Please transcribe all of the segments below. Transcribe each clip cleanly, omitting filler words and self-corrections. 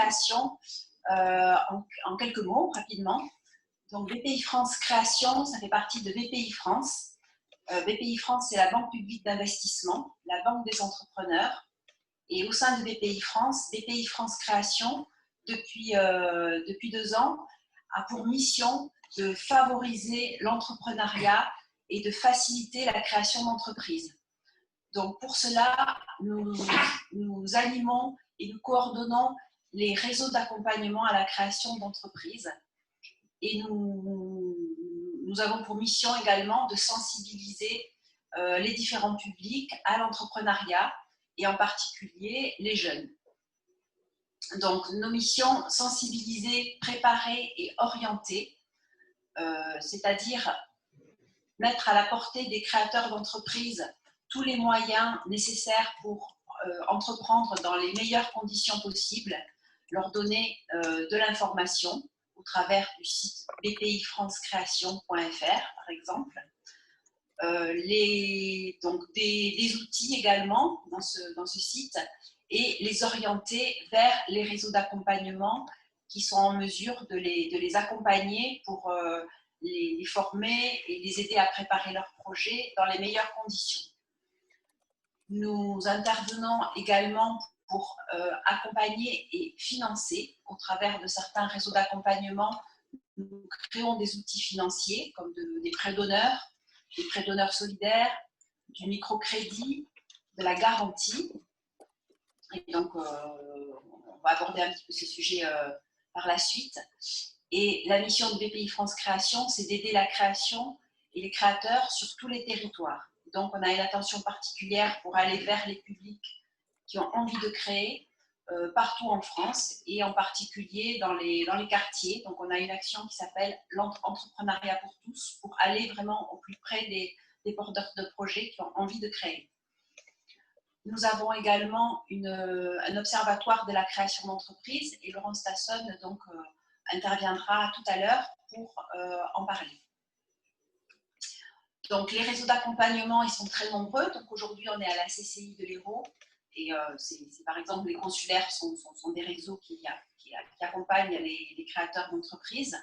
Création en quelques mots, rapidement. Donc, BPI France Création, ça fait partie de BPI France. BPI France, c'est la banque publique d'investissement, la banque des entrepreneurs. Et au sein de BPI France Création, depuis 2 ans, a pour mission de favoriser l'entrepreneuriat et de faciliter la création d'entreprises. Donc, pour cela, nous animons et nous coordonnons les réseaux d'accompagnement à la création d'entreprises. Et nous avons pour mission également de sensibiliser les différents publics à l'entrepreneuriat et en particulier les jeunes. Donc, nos missions, sensibiliser, préparer et orienter, c'est-à-dire mettre à la portée des créateurs d'entreprises tous les moyens nécessaires pour entreprendre dans les meilleures conditions possibles, leur donner de l'information au travers du site bpifrancecreation.fr par exemple. Donc des outils également dans ce site et les orienter vers les réseaux d'accompagnement qui sont en mesure de les accompagner pour les former et les aider à préparer leurs projets dans les meilleures conditions. Nous intervenons également pour accompagner et financer au travers de certains réseaux d'accompagnement. Nous créons des outils financiers comme des prêts d'honneur, des prêts d'honneur solidaires, du microcrédit, de la garantie. Et donc, on va aborder un petit peu ces sujets par la suite. Et la mission de BPI France Création, c'est d'aider la création et les créateurs sur tous les territoires. Donc, on a une attention particulière pour aller vers les publics qui ont envie de créer partout en France et en particulier dans les quartiers. Donc, on a une action qui s'appelle l'entrepreneuriat pour tous pour aller vraiment au plus près des porteurs de projets qui ont envie de créer. Nous avons également un observatoire de la création d'entreprises et Laurent Stasson donc, interviendra tout à l'heure pour en parler. Donc, les réseaux d'accompagnement, ils sont très nombreux. Donc, aujourd'hui, on est à la CCI de l'Hérault. Et par exemple, les consulaires sont des réseaux qui accompagnent les créateurs d'entreprises.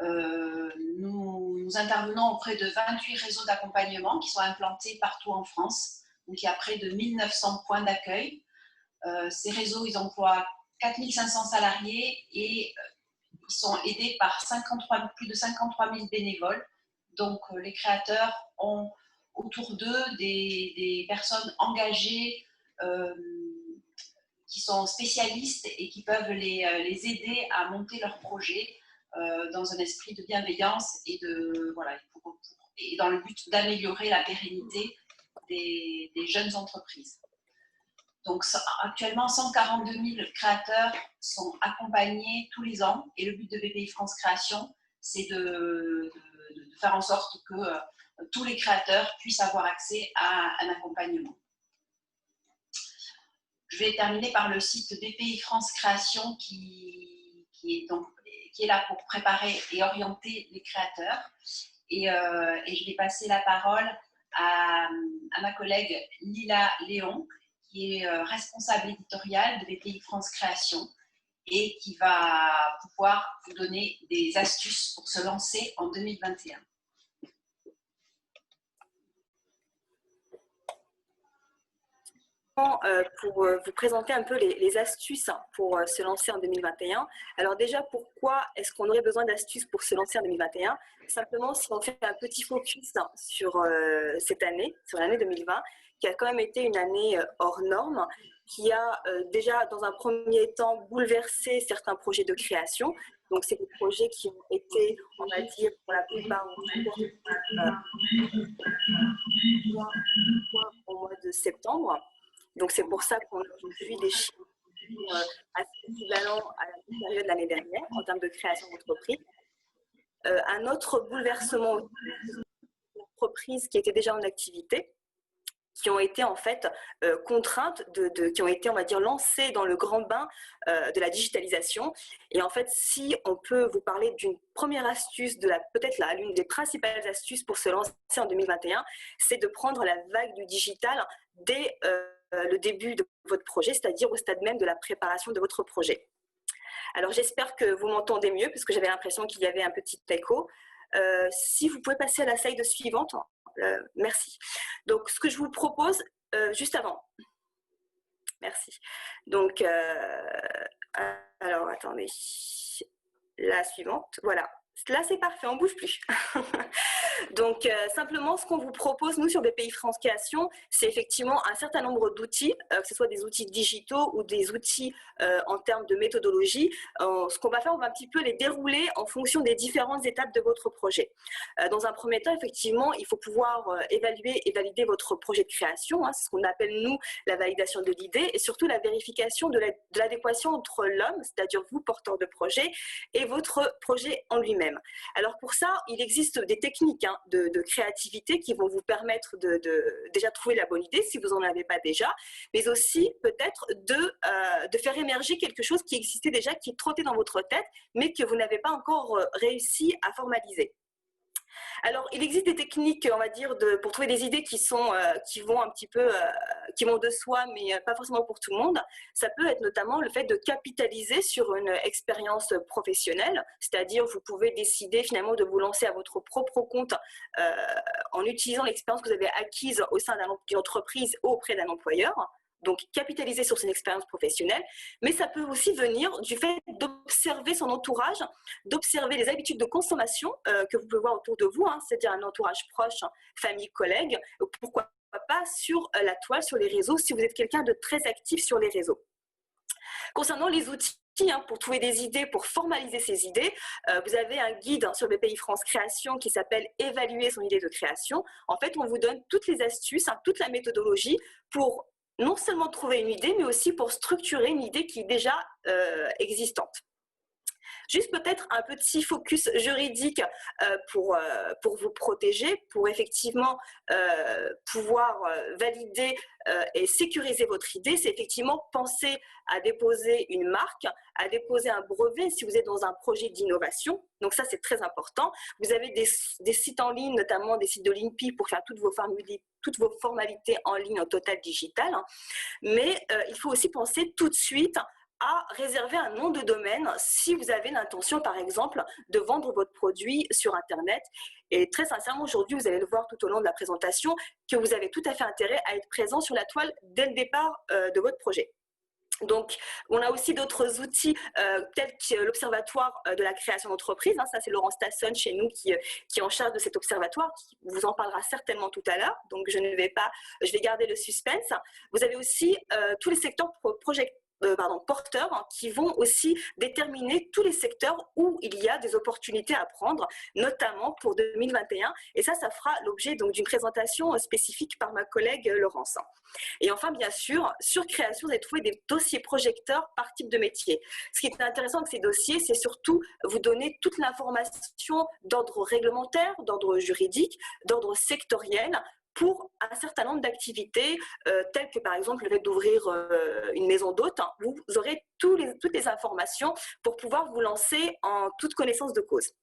Nous intervenons auprès de 28 réseaux d'accompagnement qui sont implantés partout en France. Donc, il y a près de 1900 points d'accueil. Ces réseaux, ils emploient 4500 salariés et ils sont aidés par plus de 53 000 bénévoles. Donc, les créateurs ont autour d'eux des personnes engagées qui sont spécialistes et qui peuvent les aider à monter leur projet dans un esprit de bienveillance et dans le but d'améliorer la pérennité des jeunes entreprises. Donc, actuellement, 142 000 créateurs sont accompagnés tous les ans et le but de BPI France Création, c'est de faire en sorte que tous les créateurs puissent avoir accès à un accompagnement. Je vais terminer par le site BPI France Création qui est là pour préparer et orienter les créateurs. Et je vais passer la parole à ma collègue Lila Léon, qui est responsable éditoriale de BPI France Création et qui va pouvoir vous donner des astuces pour se lancer en 2021. Pour vous présenter un peu les astuces pour se lancer en 2021. Alors déjà, pourquoi est-ce qu'on aurait besoin d'astuces pour se lancer en 2021? Simplement, si on fait un petit focus sur cette année, sur l'année 2020, qui a quand même été une année hors norme, qui a déjà dans un premier temps bouleversé certains projets de création. Donc, c'est des projets qui ont été, on va dire, pour la plupart au mois de septembre. Donc, c'est pour ça qu'on a vu des chiffres assez équivalents à la même période de l'année dernière en termes de création d'entreprise. Un autre bouleversement d'entreprises qui étaient déjà en activité, qui ont été en fait contraintes, qui ont été, on va dire, lancées dans le grand bain de la digitalisation. Et en fait, si on peut vous parler d'une première astuce, peut-être l'une des principales astuces pour se lancer en 2021, c'est de prendre la vague du digital dès le début de votre projet, c'est-à-dire au stade même de la préparation de votre projet. Alors, j'espère que vous m'entendez mieux, parce que j'avais l'impression qu'il y avait un petit écho. Si vous pouvez passer à la slide suivante, merci. Donc, ce que je vous propose, juste avant. Merci. Donc, alors, attendez. La suivante, voilà. Là, c'est parfait, on ne bouge plus. Donc, simplement, ce qu'on vous propose, nous, sur BPI France Création, c'est effectivement un certain nombre d'outils, que ce soit des outils digitaux ou des outils en termes de méthodologie. Ce qu'on va faire, on va un petit peu les dérouler en fonction des différentes étapes de votre projet. Dans un premier temps, effectivement, il faut pouvoir évaluer et valider votre projet de création. Hein, c'est ce qu'on appelle, nous, la validation de l'idée et surtout la vérification de l'adéquation entre l'homme, c'est-à-dire vous, porteur de projet, et votre projet en lui-même. Alors, pour ça, il existe des techniques de créativité qui vont vous permettre de déjà trouver la bonne idée si vous n'en avez pas déjà, mais aussi peut-être de faire émerger quelque chose qui existait déjà, qui trottait dans votre tête, mais que vous n'avez pas encore réussi à formaliser. Alors, il existe des techniques, on va dire, pour trouver des idées qui vont un petit peu, qui vont de soi, mais pas forcément pour tout le monde. Ça peut être notamment le fait de capitaliser sur une expérience professionnelle, c'est-à-dire vous pouvez décider finalement de vous lancer à votre propre compte en utilisant l'expérience que vous avez acquise au sein d'une entreprise ou auprès d'un employeur. Donc, capitaliser sur son expérience professionnelle, mais ça peut aussi venir du fait d'observer son entourage, d'observer les habitudes de consommation que vous pouvez voir autour de vous, c'est-à-dire un entourage proche, famille, collègues, pourquoi pas sur la toile, sur les réseaux, si vous êtes quelqu'un de très actif sur les réseaux. Concernant les outils, pour trouver des idées, pour formaliser ces idées, vous avez un guide sur BPI France Création qui s'appelle « Évaluer son idée de création ». En fait, on vous donne toutes les astuces, toute la méthodologie pour non seulement trouver une idée, mais aussi pour structurer une idée qui est déjà existante. Juste peut-être un petit focus juridique pour vous protéger, pour effectivement pouvoir valider et sécuriser votre idée. C'est effectivement penser à déposer une marque, à déposer un brevet si vous êtes dans un projet d'innovation. Donc ça, c'est très important. Vous avez des sites en ligne, notamment des sites de l'INPI pour faire toutes vos formalités en ligne en total digital. Mais il faut aussi penser tout de suite à réserver un nom de domaine si vous avez l'intention, par exemple, de vendre votre produit sur Internet. Et très sincèrement, aujourd'hui, vous allez le voir tout au long de la présentation, que vous avez tout à fait intérêt à être présent sur la toile dès le départ de votre projet. Donc, on a aussi d'autres outils tels que l'Observatoire de la création d'entreprise. Ça, c'est Laurence Tasson chez nous qui est en charge de cet observatoire, qui vous en parlera certainement tout à l'heure. Donc, je vais garder le suspense. Vous avez aussi tous les secteurs porteurs qui vont aussi déterminer tous les secteurs où il y a des opportunités à prendre, notamment pour 2021. Et ça fera l'objet d'une présentation spécifique par ma collègue Laurence. Et enfin, bien sûr, sur création, vous allez trouver des dossiers projecteurs par type de métier. Ce qui est intéressant avec ces dossiers, c'est surtout vous donner toute l'information d'ordre réglementaire, d'ordre juridique, d'ordre sectoriel, pour un certain nombre d'activités, telles que par exemple le fait d'ouvrir une maison d'hôte. Vous aurez toutes les informations pour pouvoir vous lancer en toute connaissance de cause.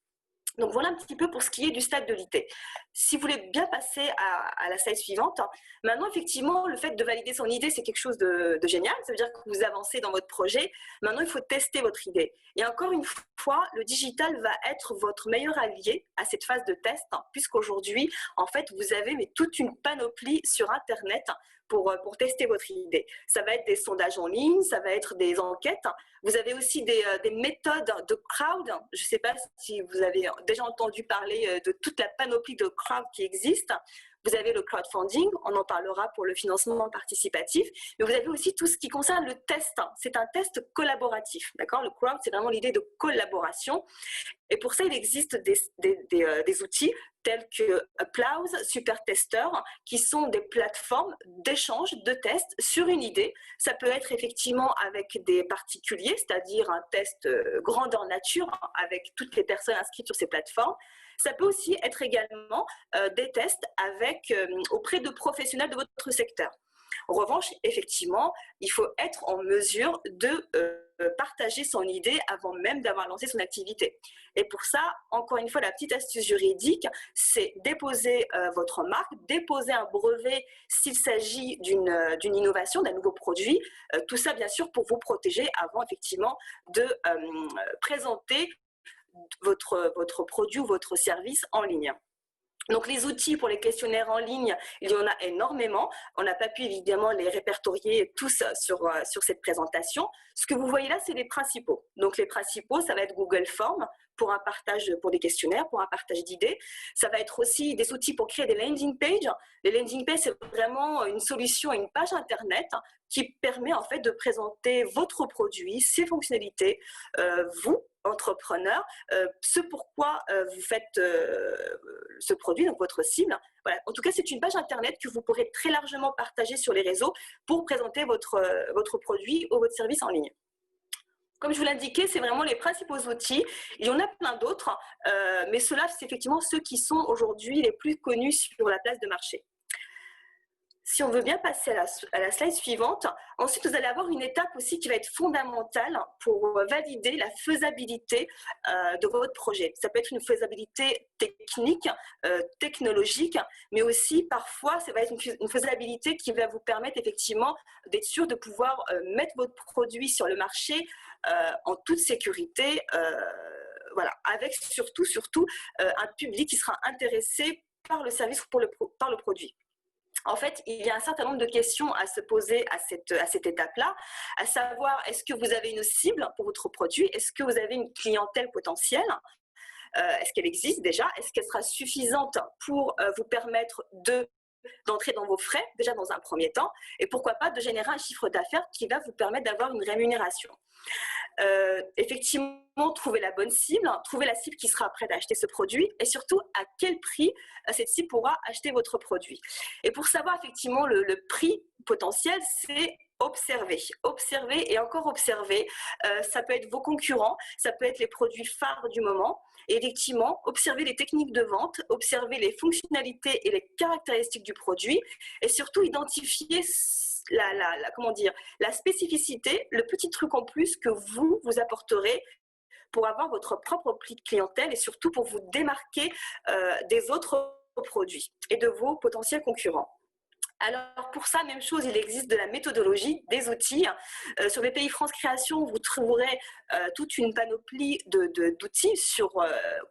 Donc voilà un petit peu pour ce qui est du stade de l'idée. Si vous voulez bien passer à la slide suivante, maintenant effectivement le fait de valider son idée c'est quelque chose de génial, ça veut dire que vous avancez dans votre projet, maintenant il faut tester votre idée. Et encore une fois, le digital va être votre meilleur allié à cette phase de test, puisqu'aujourd'hui en fait vous avez toute une panoplie sur Internet pour tester votre idée. Ça va être des sondages en ligne, ça va être des enquêtes. Vous avez aussi des méthodes de crowd. Je ne sais pas si vous avez déjà entendu parler de toute la panoplie de crowd qui existe. Vous avez le crowdfunding, on en parlera pour le financement participatif, mais vous avez aussi tout ce qui concerne le test. C'est un test collaboratif, d'accord? Le crowd, c'est vraiment l'idée de collaboration. Et pour ça, il existe des outils tels que Applause, Supertester, qui sont des plateformes d'échange, de tests sur une idée. Ça peut être effectivement avec des particuliers, c'est-à-dire un test grandeur nature avec toutes les personnes inscrites sur ces plateformes. Ça peut aussi être également des tests auprès de professionnels de votre secteur. En revanche, effectivement, il faut être en mesure de partager son idée avant même d'avoir lancé son activité. Et pour ça, encore une fois, la petite astuce juridique, c'est déposer votre marque, déposer un brevet s'il s'agit d'une innovation, d'un nouveau produit. Tout ça, bien sûr, pour vous protéger avant effectivement de présenter votre produit ou votre service en ligne. Donc, les outils pour les questionnaires en ligne, il y en a énormément. On n'a pas pu évidemment les répertorier tous sur cette présentation. Ce que vous voyez là, c'est les principaux. Donc, les principaux, ça va être Google Forms pour un partage, pour des questionnaires, pour un partage d'idées. Ça va être aussi des outils pour créer des landing pages. Les landing pages, c'est vraiment une solution, une page Internet qui permet en fait de présenter votre produit, ses fonctionnalités, vous, entrepreneur, ce pourquoi vous faites ce produit, donc votre cible. Voilà. En tout cas, c'est une page Internet que vous pourrez très largement partager sur les réseaux pour présenter votre produit ou votre service en ligne. Comme je vous l'indiquais, c'est vraiment les principaux outils. Il y en a plein d'autres, mais ceux-là, c'est effectivement ceux qui sont aujourd'hui les plus connus sur la place de marché. Si on veut bien passer à la slide suivante, ensuite vous allez avoir une étape aussi qui va être fondamentale pour valider la faisabilité de votre projet. Ça peut être une faisabilité technique, technologique, mais aussi parfois ça va être une faisabilité qui va vous permettre effectivement d'être sûr de pouvoir mettre votre produit sur le marché en toute sécurité, voilà, avec surtout un public qui sera intéressé par le service ou par le produit. En fait, il y a un certain nombre de questions à se poser à cette étape-là, à savoir, est-ce que vous avez une cible pour votre produit? Est-ce que vous avez une clientèle potentielle? Est-ce qu'elle existe déjà? Est-ce qu'elle sera suffisante pour vous permettre d'entrer dans vos frais, déjà dans un premier temps, et pourquoi pas de générer un chiffre d'affaires qui va vous permettre d'avoir une rémunération. Effectivement, trouver la bonne cible, trouver la cible qui sera prête à acheter ce produit et surtout à quel prix cette cible pourra acheter votre produit. Et pour savoir effectivement le prix potentiel, c'est observer et encore observer. Ça peut être vos concurrents, ça peut être les produits phares du moment. Et effectivement, observer les techniques de vente, observer les fonctionnalités et les caractéristiques du produit et surtout identifier la spécificité, le petit truc en plus que vous apporterez pour avoir votre propre clientèle et surtout pour vous démarquer des autres produits et de vos potentiels concurrents. Alors pour ça, même chose, il existe de la méthodologie, des outils. Sur BPI France Création, vous trouverez toute une panoplie d'outils sur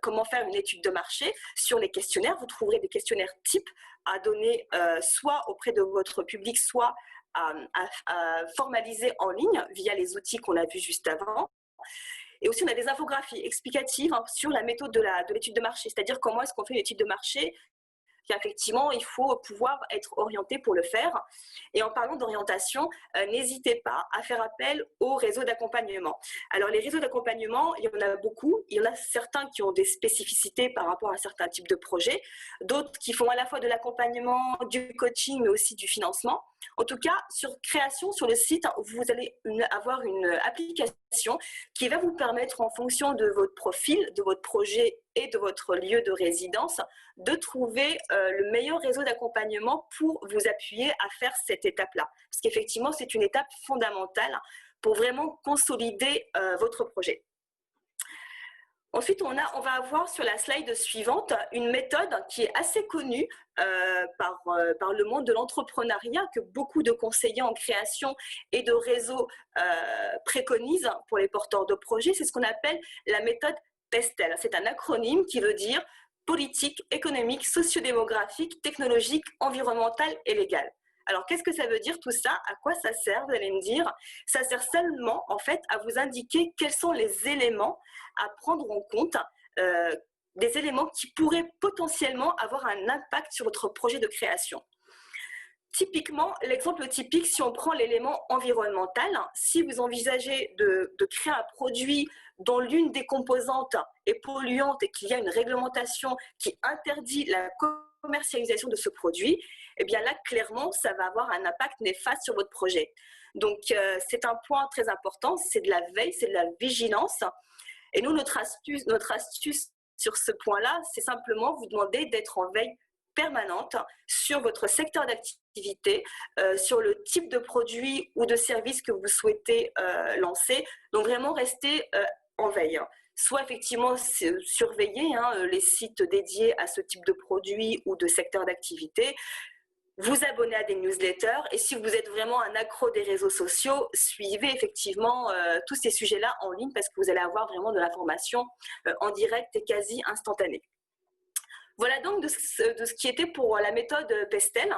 comment faire une étude de marché. Sur les questionnaires, vous trouverez des questionnaires types à donner soit auprès de votre public, soit à formaliser en ligne via les outils qu'on a vus juste avant. Et aussi, on a des infographies explicatives sur la méthode de l'étude de marché, c'est-à-dire comment est-ce qu'on fait une étude de marché. Effectivement, il faut pouvoir être orienté pour le faire. Et en parlant d'orientation, n'hésitez pas à faire appel aux réseaux d'accompagnement. Alors, les réseaux d'accompagnement, il y en a beaucoup. Il y en a certains qui ont des spécificités par rapport à certains types de projets, d'autres qui font à la fois de l'accompagnement, du coaching, mais aussi du financement. En tout cas, sur Création, sur le site, vous allez avoir une application qui va vous permettre, en fonction de votre profil, de votre projet et de votre lieu de résidence, de trouver le meilleur réseau d'accompagnement pour vous appuyer à faire cette étape-là. Parce qu'effectivement, c'est une étape fondamentale pour vraiment consolider votre projet. Ensuite, on va avoir sur la slide suivante une méthode qui est assez connue par le monde de l'entrepreneuriat, que beaucoup de conseillers en création et de réseaux préconisent pour les porteurs de projets. C'est ce qu'on appelle la méthode PESTEL. C'est un acronyme qui veut dire politique, économique, sociodémographique, technologique, environnementale et légale. Alors, qu'est-ce que ça veut dire tout ça? À quoi ça sert? Vous allez me dire. Ça sert seulement, en fait, à vous indiquer quels sont les éléments à prendre en compte, des éléments qui pourraient potentiellement avoir un impact sur votre projet de création. Typiquement, l'exemple typique, si on prend l'élément environnemental, si vous envisagez de créer un produit dont l'une des composantes est polluante et qu'il y a une réglementation qui interdit la commercialisation de ce produit, eh bien là, clairement, ça va avoir un impact néfaste sur votre projet. Donc, c'est un point très important, c'est de la veille, c'est de la vigilance. Et nous, notre astuce sur ce point-là, c'est simplement vous demander d'être en veille permanente sur votre secteur d'activité d'activité, sur le type de produit ou de service que vous souhaitez lancer. Donc vraiment rester en veille. Soit effectivement surveiller les sites dédiés à ce type de produit ou de secteur d'activité, vous abonner à des newsletters, et si vous êtes vraiment un accro des réseaux sociaux, suivez effectivement tous ces sujets-là en ligne, parce que vous allez avoir vraiment de l'information en direct et quasi instantanée. Voilà donc de ce qui était pour la méthode Pestel.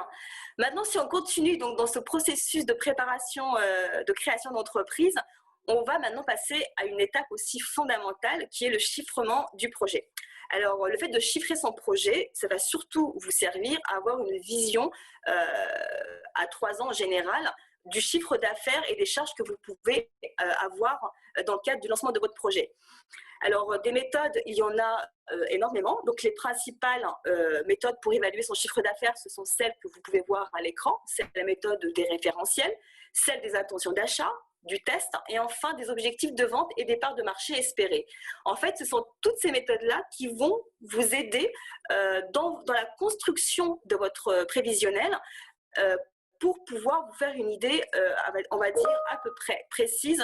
Maintenant, si on continue donc dans ce processus de préparation de création d'entreprise, on va maintenant passer à une étape aussi fondamentale qui est le chiffrement du projet. Alors, le fait de chiffrer son projet, ça va surtout vous servir à avoir une vision à 3 ans en général du chiffre d'affaires et des charges que vous pouvez avoir dans le cadre du lancement de votre projet. Alors, des méthodes, il y en a énormément. Donc, les principales méthodes pour évaluer son chiffre d'affaires, ce sont celles que vous pouvez voir à l'écran. C'est la méthode des référentiels, celle des intentions d'achat, du test, et enfin des objectifs de vente et des parts de marché espérées. En fait, ce sont toutes ces méthodes-là qui vont vous aider dans la construction de votre prévisionnel pour pouvoir vous faire une idée, on va dire, à peu près précise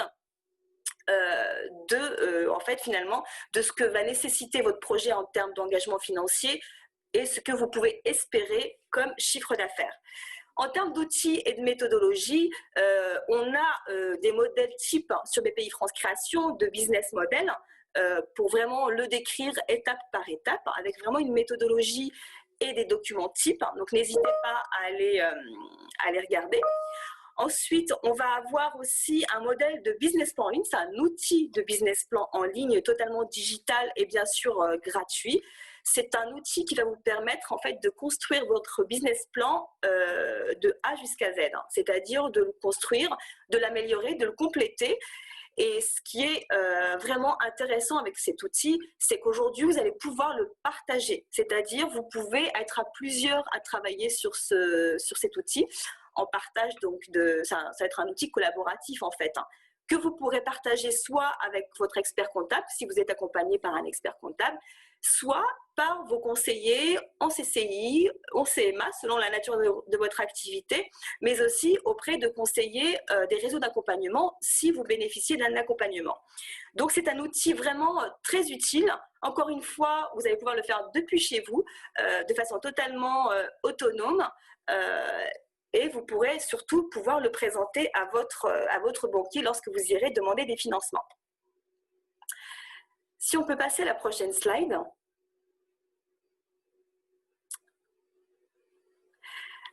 en fait, finalement, de ce que va nécessiter votre projet en termes d'engagement financier et ce que vous pouvez espérer comme chiffre d'affaires. En termes d'outils et de méthodologie, on a des modèles types sur BPI France Création, de business model, pour vraiment le décrire étape par étape, avec vraiment une méthodologie et des documents types. Donc, n'hésitez pas à les regarder. Ensuite, on va avoir aussi un modèle de business plan en ligne. C'est un outil de business plan en ligne totalement digital et bien sûr gratuit. C'est un outil qui va vous permettre en fait de construire votre business plan de A jusqu'à Z, c'est-à-dire de le construire, de l'améliorer, de le compléter. Et ce qui est vraiment intéressant avec cet outil, c'est qu'aujourd'hui, vous allez pouvoir le partager. C'est-à-dire, vous pouvez être à plusieurs à travailler sur cet outil en partage. Donc, ça va être un outil collaboratif en fait, que vous pourrez partager soit avec votre expert comptable, si vous êtes accompagné par un expert comptable, soit par vos conseillers en CCI, en CMA, selon la nature de votre activité, mais aussi auprès de conseillers des réseaux d'accompagnement, si vous bénéficiez d'un accompagnement. Donc, c'est un outil vraiment très utile. Encore une fois, vous allez pouvoir le faire depuis chez vous, de façon totalement autonome, et vous pourrez surtout pouvoir le présenter à votre banquier lorsque vous irez demander des financements. Si on peut passer à la prochaine slide.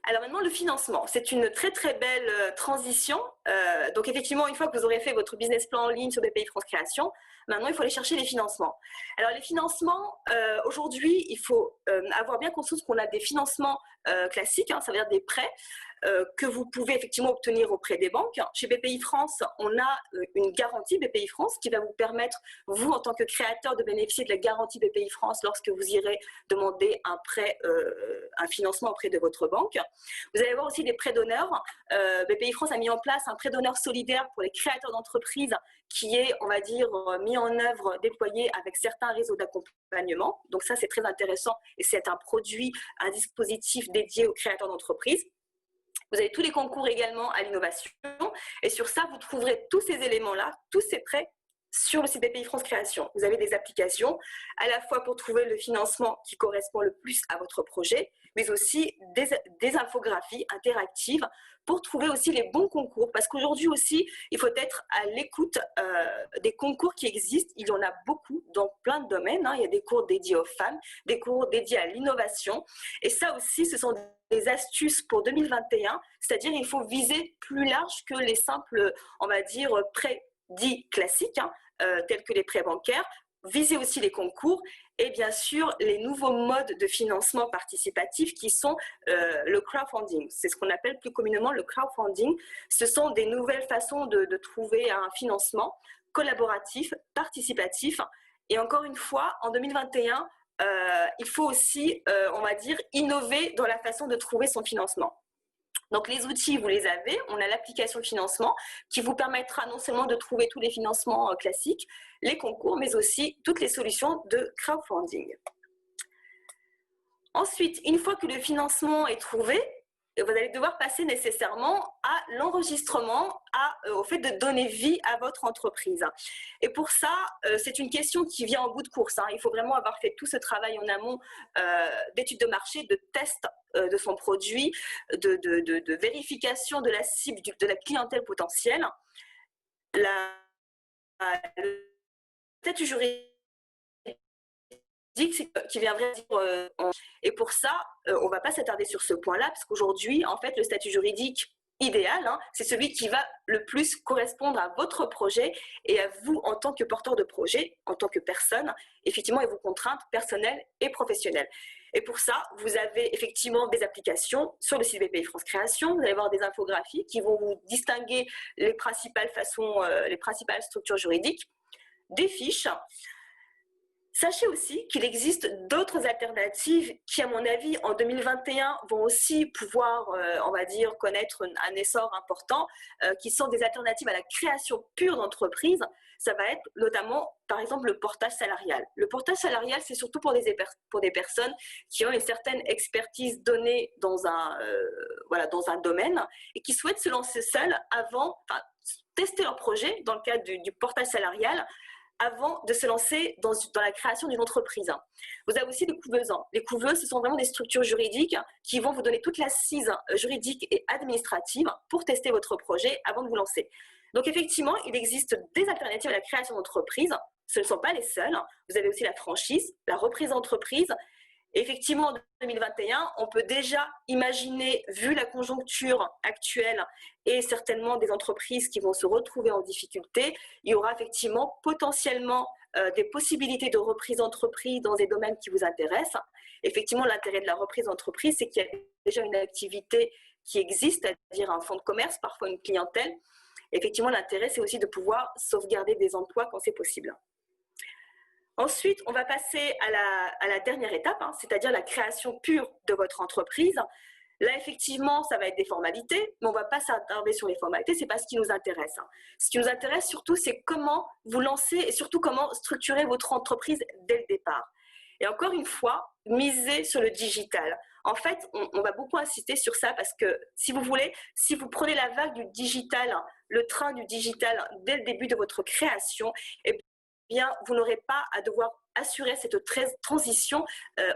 Alors maintenant, le financement, c'est une très très belle transition. Donc effectivement, une fois que vous aurez fait votre business plan en ligne sur BPI France Création, maintenant il faut aller chercher les financements. Alors les financements, aujourd'hui, il faut avoir bien conscience qu'on a des financements classiques, ça veut dire des prêts que vous pouvez effectivement obtenir auprès des banques. Chez BPI France, on a une garantie BPI France qui va vous permettre, vous en tant que créateur, de bénéficier de la garantie BPI France lorsque vous irez demander un prêt, un financement auprès de votre banque. Vous allez avoir aussi des prêts d'honneur. BPI France a mis en place un prêt d'honneur solidaire pour les créateurs d'entreprises qui est, on va dire, mis en œuvre, déployé avec certains réseaux d'accompagnement. Donc ça, c'est très intéressant et c'est un produit, un dispositif dédié aux créateurs d'entreprises. Vous avez tous les concours également à l'innovation. Et sur ça, vous trouverez tous ces éléments-là, tous ces prêts sur le site BPI France Création. Vous avez des applications à la fois pour trouver le financement qui correspond le plus à votre projet, mais aussi des infographies interactives pour trouver aussi les bons concours. Parce qu'aujourd'hui aussi, il faut être à l'écoute des concours qui existent. Il y en a beaucoup dans plein de domaines. Il y a des cours dédiés aux femmes, des cours dédiés à l'innovation. Et ça aussi, ce sont des astuces pour 2021. C'est-à-dire qu'il faut viser plus large que les simples, on va dire, prêts dits classiques, tels que les prêts bancaires. Viser aussi les concours et bien sûr les nouveaux modes de financement participatif qui sont le crowdfunding. C'est ce qu'on appelle plus communément le crowdfunding. Ce sont des nouvelles façons de trouver un financement collaboratif, participatif. Et encore une fois, en 2021, il faut aussi, on va dire, innover dans la façon de trouver son financement. Donc, les outils, vous les avez. On a l'application financement qui vous permettra non seulement de trouver tous les financements classiques, les concours, mais aussi toutes les solutions de crowdfunding. Ensuite, une fois que le financement est trouvé, vous allez devoir passer nécessairement à l'enregistrement, au fait de donner vie à votre entreprise. Et pour ça, c'est une question qui vient en bout de course. Il faut vraiment avoir fait tout ce travail en amont d'études de marché, de test de son produit, de vérification de la cible, de la clientèle potentielle. Le statut juridique qui viendrait dire et pour ça, on ne va pas s'attarder sur ce point-là, parce qu'aujourd'hui, en fait, le statut juridique idéal, c'est celui qui va le plus correspondre à votre projet et à vous en tant que porteur de projet, en tant que personne, effectivement, et vos contraintes personnelles et professionnelles. Et pour ça, vous avez effectivement des applications sur le site BPI France Création. Vous allez avoir des infographies qui vont vous distinguer les principales façons, les principales structures juridiques, des fiches. Sachez aussi qu'il existe d'autres alternatives qui, à mon avis, en 2021, vont aussi pouvoir, on va dire, connaître un essor important, qui sont des alternatives à la création pure d'entreprise. Ça va être notamment, par exemple, le portage salarial. Le portage salarial, c'est surtout pour des personnes qui ont une certaine expertise donnée dans un domaine et qui souhaitent se lancer seules avant, tester leur projet dans le cadre du portage salarial, avant de se lancer dans la création d'une entreprise. Vous avez aussi les couveuses. Les couveuses, ce sont vraiment des structures juridiques qui vont vous donner toute l'assise juridique et administrative pour tester votre projet avant de vous lancer. Donc effectivement, il existe des alternatives à la création d'entreprise. Ce ne sont pas les seules. Vous avez aussi la franchise, la reprise d'entreprise. Effectivement, en 2021, on peut déjà imaginer, vu la conjoncture actuelle et certainement des entreprises qui vont se retrouver en difficulté, il y aura effectivement potentiellement des possibilités de reprise d'entreprise dans des domaines qui vous intéressent. Effectivement, l'intérêt de la reprise d'entreprise, c'est qu'il y a déjà une activité qui existe, c'est-à-dire un fonds de commerce, parfois une clientèle. Effectivement, l'intérêt, c'est aussi de pouvoir sauvegarder des emplois quand c'est possible. Ensuite, on va passer à la dernière étape, c'est-à-dire la création pure de votre entreprise. Là, effectivement, ça va être des formalités, mais on ne va pas s'attarder sur les formalités, ce n'est pas ce qui nous intéresse. Ce qui nous intéresse surtout, c'est comment vous lancer et surtout comment structurer votre entreprise dès le départ. Et encore une fois, misez sur le digital. En fait, on va beaucoup insister sur ça parce que, si vous voulez, si vous prenez la vague du digital, le train du digital dès le début de votre création, bien, vous n'aurez pas à devoir assurer cette transition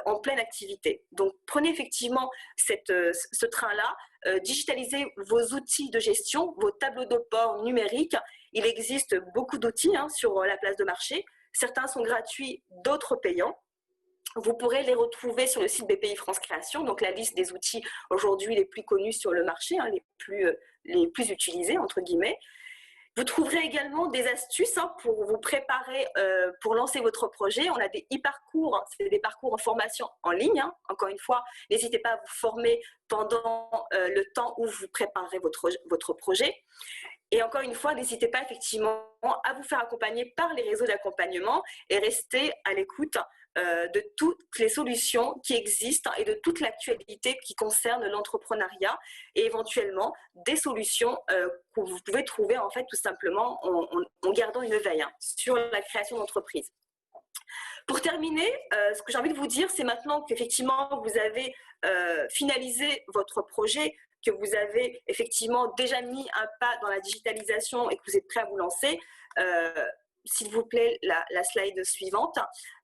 en pleine activité. Donc, prenez effectivement ce train-là, digitalisez vos outils de gestion, vos tableaux de bord numériques. Il existe beaucoup d'outils sur la place de marché. Certains sont gratuits, d'autres payants. Vous pourrez les retrouver sur le site BPI France Création, donc la liste des outils aujourd'hui les plus connus sur le marché, les plus utilisés, entre guillemets. Vous trouverez également des astuces pour vous préparer pour lancer votre projet. On a des e-parcours, c'est des parcours en formation en ligne. Encore une fois, n'hésitez pas à vous former pendant le temps où vous préparez votre projet. Et encore une fois, n'hésitez pas effectivement à vous faire accompagner par les réseaux d'accompagnement et restez à l'écoute de toutes les solutions qui existent et de toute l'actualité qui concerne l'entrepreneuriat et éventuellement des solutions que vous pouvez trouver en fait tout simplement en gardant une veille sur la création d'entreprise. Pour terminer, ce que j'ai envie de vous dire, c'est maintenant qu'effectivement vous avez finalisé votre projet, que vous avez effectivement déjà mis un pas dans la digitalisation et que vous êtes prêt à vous lancer, s'il vous plaît, la slide suivante.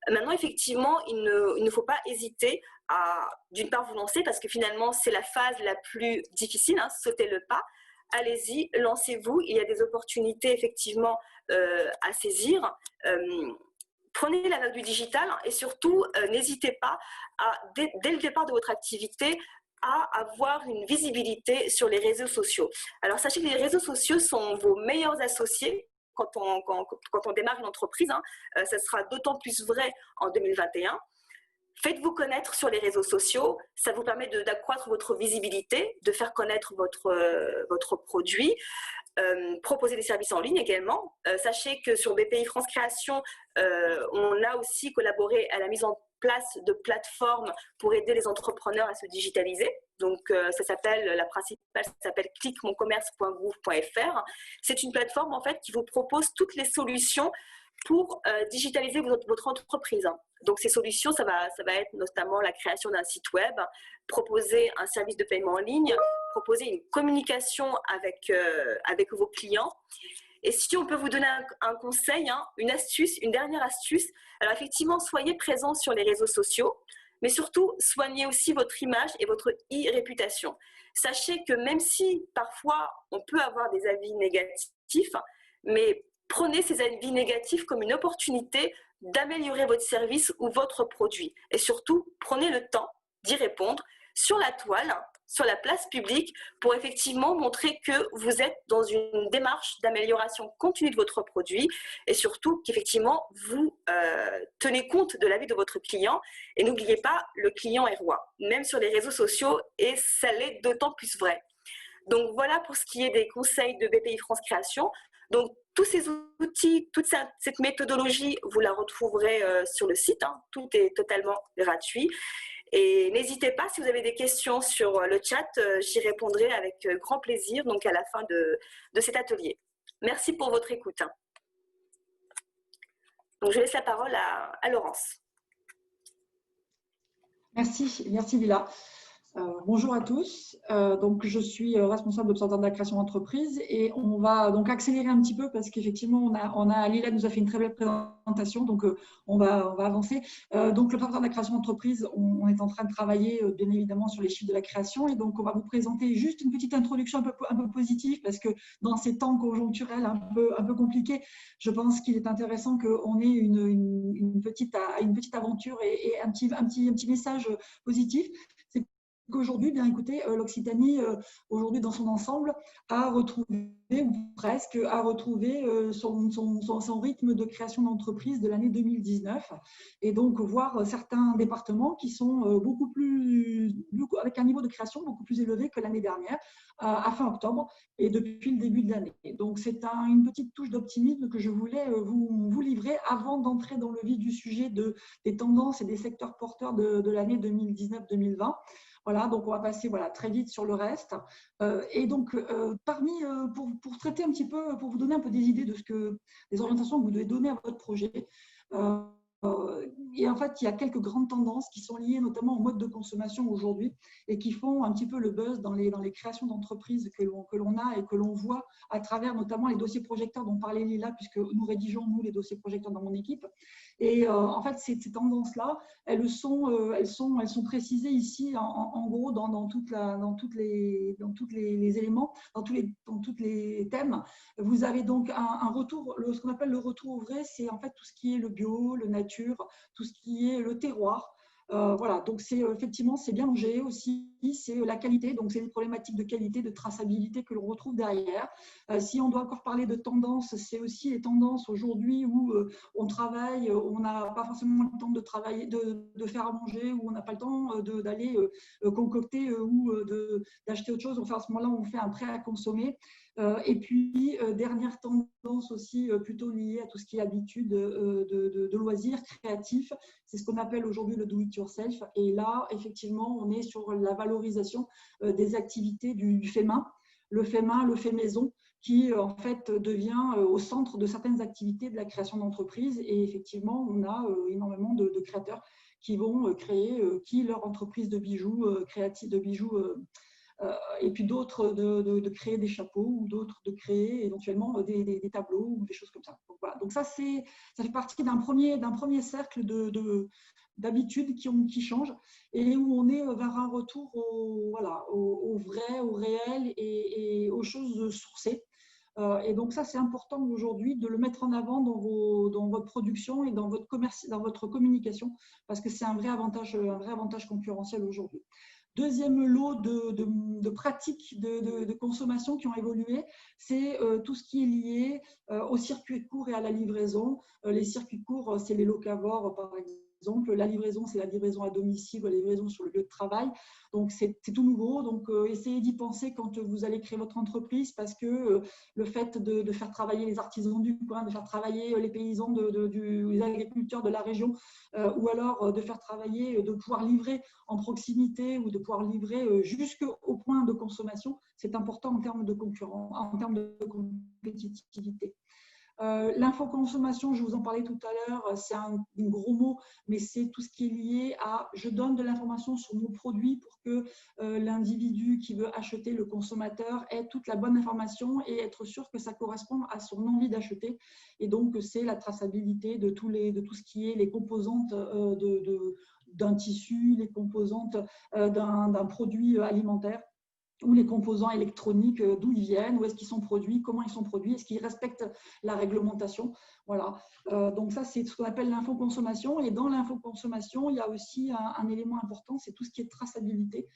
Maintenant, effectivement, il ne faut pas hésiter à, d'une part, vous lancer parce que finalement, c'est la phase la plus difficile, sautez le pas. Allez-y, lancez-vous. Il y a des opportunités, effectivement, à saisir. Prenez la vague du digital et surtout, n'hésitez pas, dès le départ de votre activité, à avoir une visibilité sur les réseaux sociaux. Alors, sachez que les réseaux sociaux sont vos meilleurs associés quand on démarre une entreprise. Ça sera d'autant plus vrai en 2021. Faites-vous connaître sur les réseaux sociaux. Ça vous permet d'accroître votre visibilité, de faire connaître votre produit. Proposer des services en ligne également. Sachez que sur BPI France Création, on a aussi collaboré à la mise en place de plateformes pour aider les entrepreneurs à se digitaliser. Donc, la principale s'appelle cliquemonscommerce.gouv.fr. C'est une plateforme en fait qui vous propose toutes les solutions pour digitaliser votre entreprise. Donc, ces solutions, ça va être notamment la création d'un site web, proposer un service de paiement en ligne, proposer une communication avec vos clients. Et si on peut vous donner un conseil, une astuce, une dernière astuce, alors effectivement, soyez présents sur les réseaux sociaux, mais surtout, soignez aussi votre image et votre e-réputation. Sachez que même si parfois on peut avoir des avis négatifs, mais prenez ces avis négatifs comme une opportunité d'améliorer votre service ou votre produit. Et surtout, prenez le temps d'y répondre sur la toile, sur la place publique, pour effectivement montrer que vous êtes dans une démarche d'amélioration continue de votre produit et surtout qu'effectivement, vous tenez compte de l'avis de votre client. Et n'oubliez pas, le client est roi, même sur les réseaux sociaux, et ça l'est d'autant plus vrai. Donc voilà pour ce qui est des conseils de BPI France Création. Donc tous ces outils, toute cette méthodologie, vous la retrouverez sur le site. Tout est totalement gratuit. Et n'hésitez pas, si vous avez des questions sur le chat, j'y répondrai avec grand plaisir donc à la fin de cet atelier. Merci pour votre écoute. Donc je laisse la parole à Laurence. Merci Lila. Bonjour à tous. Donc, je suis responsable d'Observatoire de la création d'entreprise et on va donc accélérer un petit peu parce qu'effectivement, Lila nous a fait une très belle présentation, donc on va avancer. Donc, l'Observatoire de la création d'entreprise, on est en train de travailler bien évidemment sur les chiffres de la création et donc on va vous présenter juste une petite introduction un peu positive parce que dans ces temps conjoncturels un peu compliqués, je pense qu'il est intéressant qu'on ait une petite aventure et un petit message positif. Qu'aujourd'hui, bien écoutez, l'Occitanie, aujourd'hui dans son ensemble, a retrouvé, ou presque, a retrouvé son rythme de création d'entreprise de l'année 2019. Et donc, voir certains départements qui sont avec un niveau de création beaucoup plus élevé que l'année dernière, à fin octobre, et depuis le début de l'année. Donc, c'est une petite touche d'optimisme que je voulais vous livrer avant d'entrer dans le vif du sujet des tendances et des secteurs porteurs de l'année 2019-2020. Voilà, donc on va passer très vite sur le reste. Et donc, pour traiter un petit peu, pour vous donner un peu des idées des orientations que vous devez donner à votre projet, et en fait, il y a quelques grandes tendances qui sont liées notamment au mode de consommation aujourd'hui et qui font un petit peu le buzz dans les créations d'entreprises que l'on a et que l'on voit à travers notamment les dossiers projecteurs dont parlait Lila, puisque nous rédigeons, nous, les dossiers projecteurs dans mon équipe. Et en fait, ces tendances-là, elles sont précisées ici, en gros, dans tous les éléments, dans tous les thèmes. Vous avez donc un retour, ce qu'on appelle le retour au vrai, c'est en fait tout ce qui est le bio, le nature, tout ce qui est le terroir. Voilà, donc effectivement, c'est bien mangé aussi, c'est la qualité, donc c'est des problématiques de qualité, de traçabilité que l'on retrouve derrière. Si on doit encore parler de tendances, c'est aussi les tendances aujourd'hui où on travaille, on n'a pas forcément le temps de travailler, de faire à manger, ou on n'a pas le temps d'aller concocter ou d'acheter autre chose. Enfin, à ce moment-là, on fait un prêt à consommer. Et puis, dernière tendance aussi plutôt liée à tout ce qui est habitude de loisirs créatifs, c'est ce qu'on appelle aujourd'hui le do-it-yourself. Et là, effectivement, on est sur la valorisation des activités du fait main, le fait maison, qui en fait devient au centre de certaines activités de la création d'entreprise. Et effectivement, on a énormément de créateurs qui vont créer leur entreprise de bijoux créatifs, de bijoux. Et puis d'autres de créer des chapeaux ou d'autres de créer éventuellement des tableaux ou des choses comme ça. Donc, voilà. Donc ça fait partie d'un premier cercle d'habitudes qui changent et où on est vers un retour au vrai, au réel et aux choses sourcées. Et donc ça, c'est important aujourd'hui de le mettre en avant dans votre production et dans votre communication parce que c'est un vrai avantage concurrentiel aujourd'hui. Deuxième lot de pratiques de consommation qui ont évolué, c'est tout ce qui est lié aux circuits courts et à la livraison. Les circuits courts, c'est les locavores, par exemple. La livraison, c'est la livraison à domicile, la livraison sur le lieu de travail. Donc, c'est tout nouveau. Donc, essayez d'y penser quand vous allez créer votre entreprise parce que le fait de faire travailler les artisans du coin, de faire travailler les paysans, les agriculteurs de la région, ou alors de faire travailler, de pouvoir livrer en proximité ou de pouvoir livrer jusqu'au point de consommation, c'est important en termes de concurrence, en termes de compétitivité. L'infoconsommation, je vous en parlais tout à l'heure, c'est un gros mot, mais c'est tout ce qui est lié à je donne de l'information sur mon produit pour que l'individu qui veut acheter, le consommateur, ait toute la bonne information et être sûr que ça correspond à son envie d'acheter. Et donc, c'est la traçabilité de tout ce qui est les composantes d'un tissu, les composantes d'un produit alimentaire, ou les composants électroniques, d'où ils viennent, où est-ce qu'ils sont produits, comment ils sont produits, est-ce qu'ils respectent la réglementation. Voilà. Donc ça, c'est ce qu'on appelle l'infoconsommation. Et dans l'infoconsommation, il y a aussi un élément important, c'est tout ce qui est traçabilité,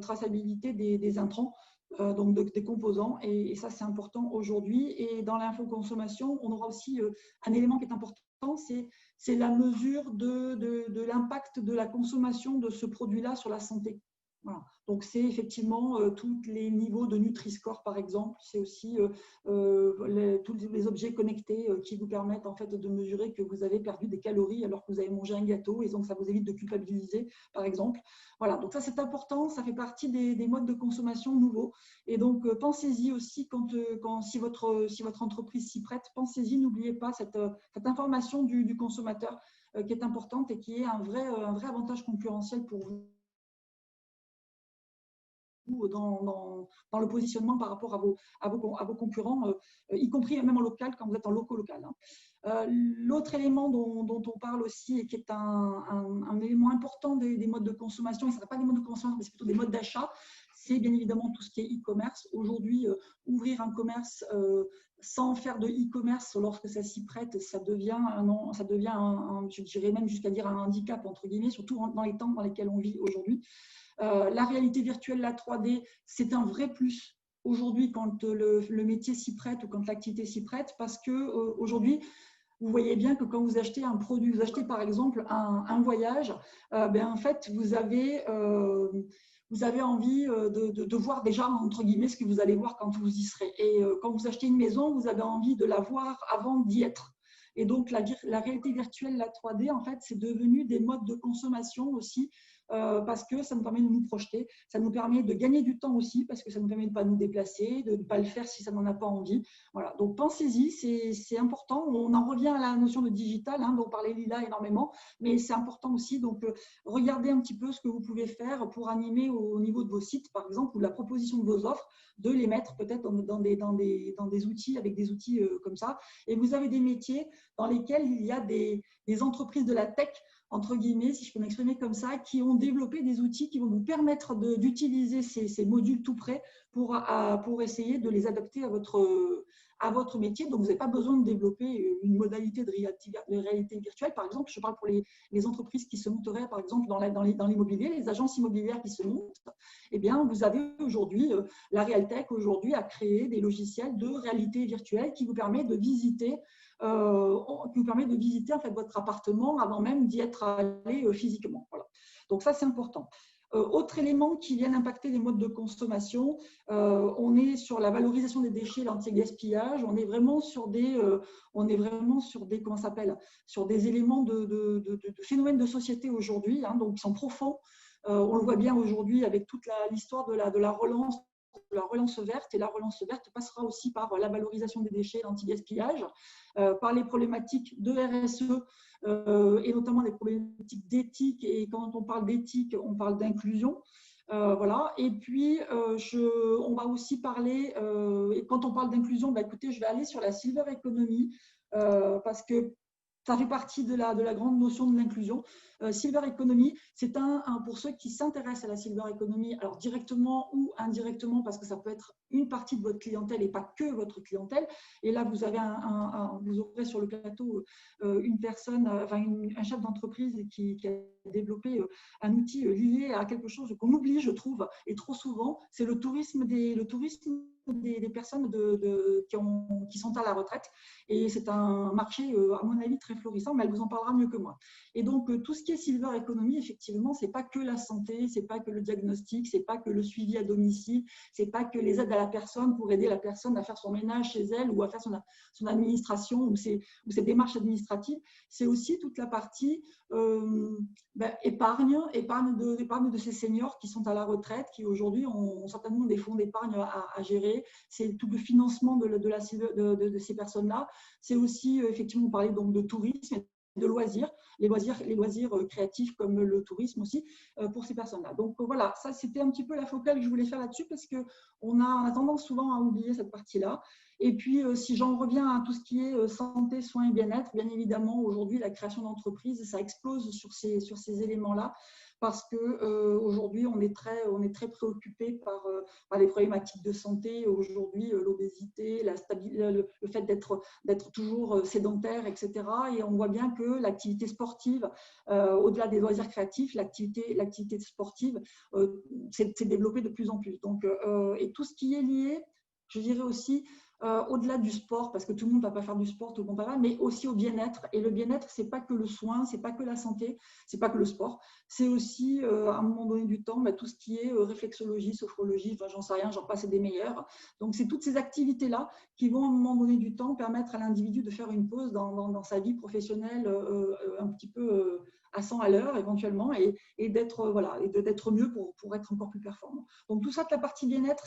traçabilité des intrants, donc des composants. Et ça, c'est important aujourd'hui. Et dans l'infoconsommation, on aura aussi un élément qui est important, c'est la mesure de l'impact de la consommation de ce produit-là sur la santé. Voilà. Donc, c'est effectivement tous les niveaux de Nutri-Score, par exemple. C'est aussi tous les objets connectés qui vous permettent en fait, de mesurer que vous avez perdu des calories alors que vous avez mangé un gâteau. Et donc, ça vous évite de culpabiliser, par exemple. Voilà. Donc, ça, c'est important. Ça fait partie des modes de consommation nouveaux. Et donc, pensez-y aussi si votre entreprise s'y prête. Pensez-y, n'oubliez pas cette information du consommateur qui est importante et qui est un vrai avantage concurrentiel pour vous. Dans le positionnement par rapport à vos concurrents, y compris même en local, quand vous êtes en local. L'autre élément dont on parle aussi et qui est un élément important des modes de consommation, et ce ne sera pas des modes de consommation, mais c'est plutôt des modes d'achat, c'est bien évidemment tout ce qui est e-commerce. Aujourd'hui, ouvrir un commerce sans faire de e-commerce lorsque ça s'y prête, ça devient je dirais même jusqu'à dire un handicap, entre guillemets, surtout dans les temps dans lesquels on vit aujourd'hui. La réalité virtuelle, la 3D, c'est un vrai plus aujourd'hui quand le métier s'y prête ou quand l'activité s'y prête, parce que aujourd'hui, vous voyez bien que quand vous achetez un produit, vous achetez par exemple un voyage, en fait, vous avez envie de voir déjà, entre guillemets, ce que vous allez voir quand vous y serez. Et quand vous achetez une maison, vous avez envie de la voir avant d'y être. Et donc, la réalité virtuelle, la 3D, en fait, c'est devenu des modes de consommation aussi, parce que ça nous permet de nous projeter, ça nous permet de gagner du temps aussi, parce que ça nous permet de ne pas nous déplacer, de ne pas le faire si ça n'en a pas envie. Voilà. Donc pensez-y, c'est important. On en revient à la notion de digital, dont parlait Lila énormément, mais c'est important aussi. Donc regardez un petit peu ce que vous pouvez faire pour animer au niveau de vos sites, par exemple, ou de la proposition de vos offres, de les mettre peut-être dans des outils, avec des outils comme ça. Et vous avez des métiers dans lesquels il y a des entreprises de la tech, entre guillemets, si je peux m'exprimer comme ça, qui ont développé des outils qui vont vous permettre d'utiliser ces modules tout prêts pour essayer de les adapter à votre métier. Donc, vous n'avez pas besoin de développer une modalité de réalité virtuelle. Par exemple, je parle pour les entreprises qui se monteraient, par exemple, dans l'immobilier, les agences immobilières qui se montent. Eh bien, vous avez aujourd'hui, la Realtech aujourd'hui a créé des logiciels de réalité virtuelle qui vous permet de visiter en fait, votre appartement avant même d'y être allé physiquement. Voilà. Donc ça, c'est important. Autre élément qui vient impacter les modes de consommation, on est sur la valorisation des déchets, l'anti-gaspillage. On est vraiment sur des comment ça s'appelle, sur des éléments de phénomènes de société aujourd'hui, donc qui sont profonds. On le voit bien aujourd'hui avec toute l'histoire de la relance verte, et la relance verte passera aussi par la valorisation des déchets, l'anti-gaspillage, par les problématiques de RSE et notamment des problématiques d'éthique, et quand on parle d'éthique, on parle d'inclusion. Voilà. Et puis, on va aussi parler, et quand on parle d'inclusion, écoutez, je vais aller sur la silver economy, parce que ça fait partie de la grande notion de l'inclusion. Silver Economy, c'est pour ceux qui s'intéressent à la Silver Economy, alors directement ou indirectement, parce que ça peut être une partie de votre clientèle et pas que votre clientèle. Et là, vous aurez sur le plateau une personne, un chef d'entreprise qui a développé un outil lié à quelque chose qu'on oublie, je trouve, et trop souvent, c'est le tourisme des personnes qui sont à la retraite. Et c'est un marché, à mon avis, très florissant, mais elle vous en parlera mieux que moi. Et donc, tout ce qui est Silver Economy, effectivement, ce n'est pas que la santé, ce n'est pas que le diagnostic, ce n'est pas que le suivi à domicile, ce n'est pas que les aides à la personne pour aider la personne à faire son ménage chez elle ou à faire son administration ou ses démarches administratives. C'est aussi toute la partie épargne de ces seniors qui sont à la retraite, qui aujourd'hui ont certainement des fonds d'épargne à gérer, santé, c'est tout le financement de ces personnes-là. C'est aussi, effectivement, on parlait donc de tourisme et de loisirs, les loisirs créatifs comme le tourisme aussi pour ces personnes-là. Donc voilà, ça c'était un petit peu la focale que je voulais faire là-dessus parce qu'on a tendance souvent à oublier cette partie-là. Et puis si j'en reviens à tout ce qui est santé, soins et bien-être, bien évidemment aujourd'hui la création d'entreprises, ça explose sur ces éléments-là. Parce qu'aujourd'hui, on est très préoccupé par les problématiques de santé. Aujourd'hui, l'obésité, le fait d'être toujours sédentaire, etc. Et on voit bien que l'activité sportive, au-delà des loisirs créatifs, l'activité sportive s'est développée de plus en plus. Donc, et tout ce qui est lié, je dirais aussi, au-delà du sport, parce que tout le monde ne va pas faire du sport, tout le monde va pas, mais aussi au bien-être. Et le bien-être, ce n'est pas que le soin, ce n'est pas que la santé, ce n'est pas que le sport. C'est aussi, à un moment donné du temps, tout ce qui est réflexologie, sophrologie, enfin, j'en sais rien, j'en passe des meilleurs. Donc, c'est toutes ces activités-là qui vont, à un moment donné du temps, permettre à l'individu de faire une pause dans sa vie professionnelle un petit peu à 100 à l'heure, éventuellement, et d'être mieux pour être encore plus performant. Donc, tout ça, de la partie bien-être,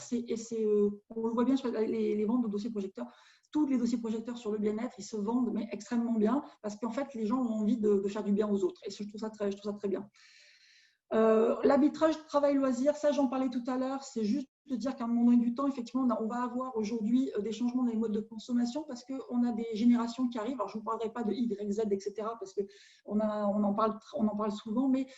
on le voit bien sur les ventes de dossiers projecteurs. Tous les dossiers projecteurs sur le bien-être, ils se vendent mais extrêmement bien parce qu'en fait, les gens ont envie de faire du bien aux autres. Et je trouve ça très bien. L'arbitrage travail-loisir, ça j'en parlais tout à l'heure, c'est juste de dire qu'à un moment donné du temps, effectivement, on va avoir aujourd'hui des changements dans les modes de consommation parce qu'on a des générations qui arrivent. Alors, je ne vous parlerai pas de Y, Z, etc. parce qu'on en parle souvent, mais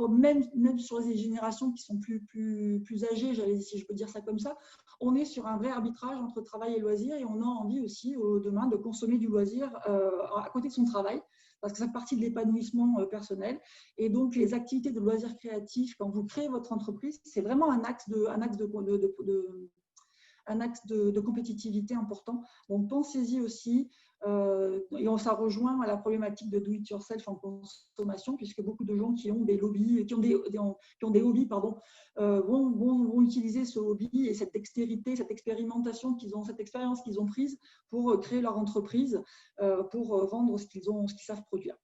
même sur les générations qui sont plus âgées, si je peux dire ça comme ça, on est sur un vrai arbitrage entre travail et loisir et on a envie aussi demain de consommer du loisir à côté de son travail, parce que ça fait partie de l'épanouissement personnel. Et donc, les activités de loisirs créatifs, quand vous créez votre entreprise, c'est vraiment un axe de compétitivité important. Donc, pensez-y aussi. Et ça rejoint à la problématique de do-it-yourself en consommation, puisque beaucoup de gens qui ont des hobbies, vont utiliser ce hobby et cette dextérité, cette expérimentation cette expérience qu'ils ont prise pour créer leur entreprise, pour vendre ce qu'ils savent produire.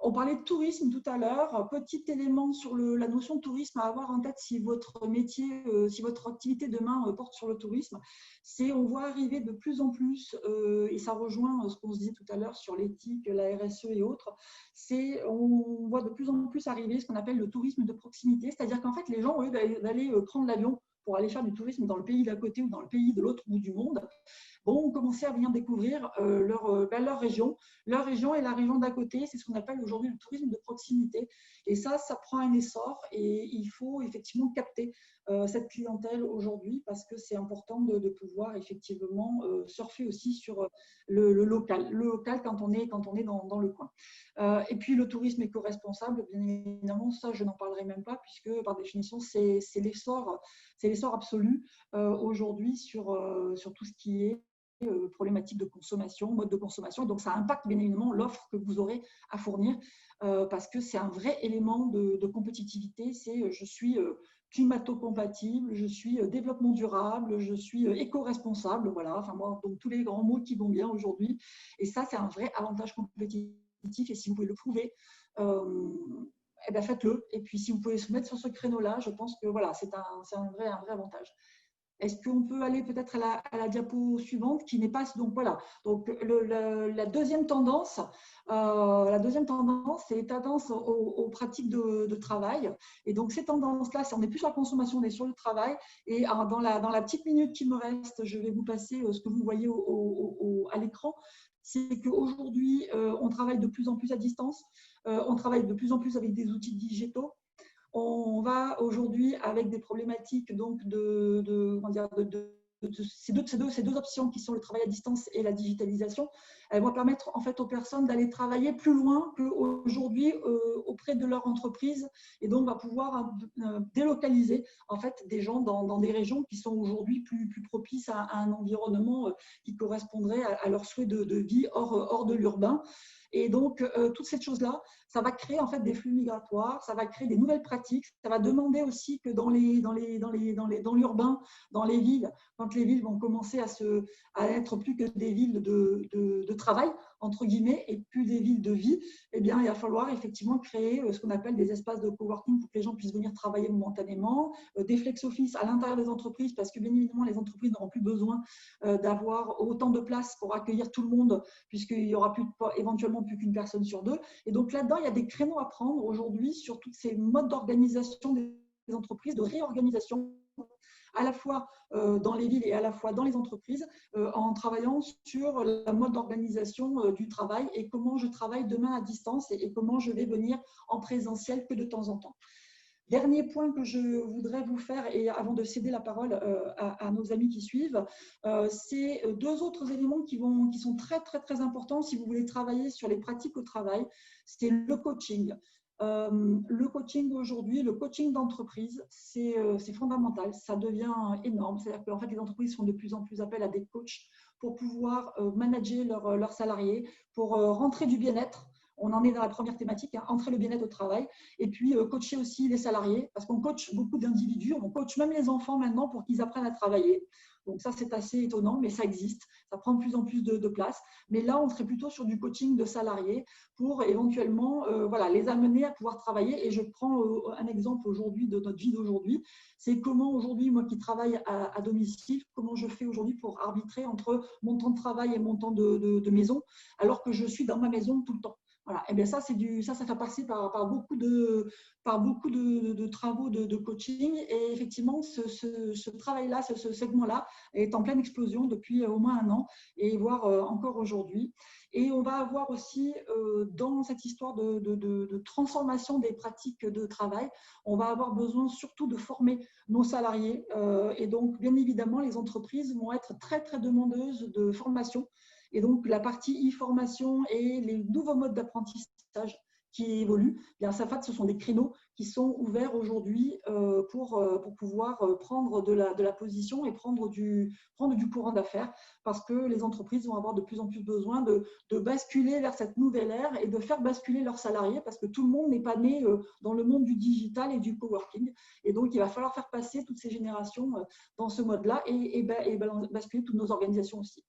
On parlait de tourisme tout à l'heure. Petit élément sur la notion de tourisme à avoir en tête si votre métier, si votre activité demain porte sur le tourisme, c'est on voit arriver de plus en plus, et ça rejoint ce qu'on se disait tout à l'heure sur l'éthique, la RSE et autres, on voit de plus en plus arriver ce qu'on appelle le tourisme de proximité, c'est-à-dire qu'en fait les gens, au lieu d'aller prendre l'avion pour aller faire du tourisme dans le pays d'à côté ou dans le pays de l'autre bout du monde, ont commencé à venir découvrir leur région. Leur région et la région d'à côté, c'est ce qu'on appelle aujourd'hui le tourisme de proximité. Et ça prend un essor et il faut effectivement capter cette clientèle aujourd'hui parce que c'est important de pouvoir effectivement surfer aussi sur le local quand on est dans le coin. Et puis le tourisme éco-responsable, bien évidemment, ça je n'en parlerai même pas puisque par définition c'est l'essor absolu aujourd'hui sur tout ce qui est problématiques de consommation, mode de consommation. Donc, ça impacte bien évidemment l'offre que vous aurez à fournir parce que c'est un vrai élément de compétitivité. C'est je suis climato-compatible, je suis développement durable, je suis éco-responsable. Voilà, enfin, moi, donc tous les grands mots qui vont bien aujourd'hui. Et ça, c'est un vrai avantage compétitif. Et si vous pouvez le prouver, eh bien, faites-le. Et puis, si vous pouvez se mettre sur ce créneau-là, je pense que voilà, c'est un vrai avantage. Est-ce qu'on peut aller peut-être à la diapo suivante qui n'est pas… Donc voilà, donc la deuxième tendance, c'est les tendances aux pratiques de travail. Et donc ces tendances-là, on n'est plus sur la consommation, on est sur le travail. Et dans la petite minute qui me reste, je vais vous passer ce que vous voyez à l'écran. C'est qu'aujourd'hui, on travaille de plus en plus à distance, on travaille de plus en plus avec des outils digitaux. On va aujourd'hui avec des problématiques donc ces deux options qui sont le travail à distance et la digitalisation. Elles vont permettre en fait aux personnes d'aller travailler plus loin qu'aujourd'hui auprès de leur entreprise et donc va pouvoir délocaliser en fait des gens dans des régions qui sont aujourd'hui plus propices à un environnement qui correspondrait à leur souhait de vie hors de l'urbain. Et donc, toutes ces choses-là, ça va créer en fait des flux migratoires, ça va créer des nouvelles pratiques, ça va demander aussi que dans l'urbain, dans les villes, quand les villes vont commencer à être plus que des villes de travail, entre guillemets, et plus des villes de vie, eh bien, il va falloir effectivement créer ce qu'on appelle des espaces de coworking pour que les gens puissent venir travailler momentanément, des flex-office à l'intérieur des entreprises, parce que bien évidemment, les entreprises n'auront plus besoin d'avoir autant de place pour accueillir tout le monde, puisqu'il n'y aura éventuellement plus qu'une personne sur deux. Et donc là-dedans, il y a des créneaux à prendre aujourd'hui sur tous ces modes d'organisation des entreprises, de réorganisation, à la fois dans les villes et à la fois dans les entreprises, en travaillant sur le mode d'organisation du travail et comment je travaille demain à distance et comment je vais venir en présentiel que de temps en temps. Dernier point que je voudrais vous faire, et avant de céder la parole à nos amis qui suivent, c'est deux autres éléments qui sont très, très, très importants si vous voulez travailler sur les pratiques au travail. C'est le coaching. Le coaching aujourd'hui, le coaching d'entreprise, c'est fondamental. Ça devient énorme. C'est-à-dire qu'en fait, les entreprises font de plus en plus appel à des coachs pour pouvoir manager leurs salariés, pour rentrer du bien-être. On en est dans la première thématique, hein, entrer le bien-être au travail, et puis coacher aussi les salariés, parce qu'on coach beaucoup d'individus, on coach même les enfants maintenant pour qu'ils apprennent à travailler. Donc ça, c'est assez étonnant, mais ça existe. Ça prend de plus en plus de place. Mais là, on serait plutôt sur du coaching de salariés pour éventuellement voilà, les amener à pouvoir travailler. Et je prends un exemple aujourd'hui de notre vie d'aujourd'hui. C'est comment aujourd'hui, moi qui travaille à domicile, comment je fais aujourd'hui pour arbitrer entre mon temps de travail et mon temps de maison, alors que je suis dans ma maison tout le temps. Voilà. Et bien ça, ça fait passer par beaucoup de travaux de coaching. Et effectivement, ce travail-là, ce segment-là est en pleine explosion depuis au moins un an et voire encore aujourd'hui. Et on va avoir aussi, dans cette histoire de transformation des pratiques de travail, on va avoir besoin surtout de former nos salariés. Et donc, bien évidemment, les entreprises vont être très, très demandeuses de formation. Et donc, la partie e-formation et les nouveaux modes d'apprentissage qui évoluent, bien, ça fait, ce sont des créneaux qui sont ouverts aujourd'hui pour pouvoir prendre de la position et prendre du courant d'affaires, parce que les entreprises vont avoir de plus en plus besoin de basculer vers cette nouvelle ère et de faire basculer leurs salariés, parce que tout le monde n'est pas né dans le monde du digital et du coworking. Et donc, il va falloir faire passer toutes ces générations dans ce mode-là et basculer toutes nos organisations aussi.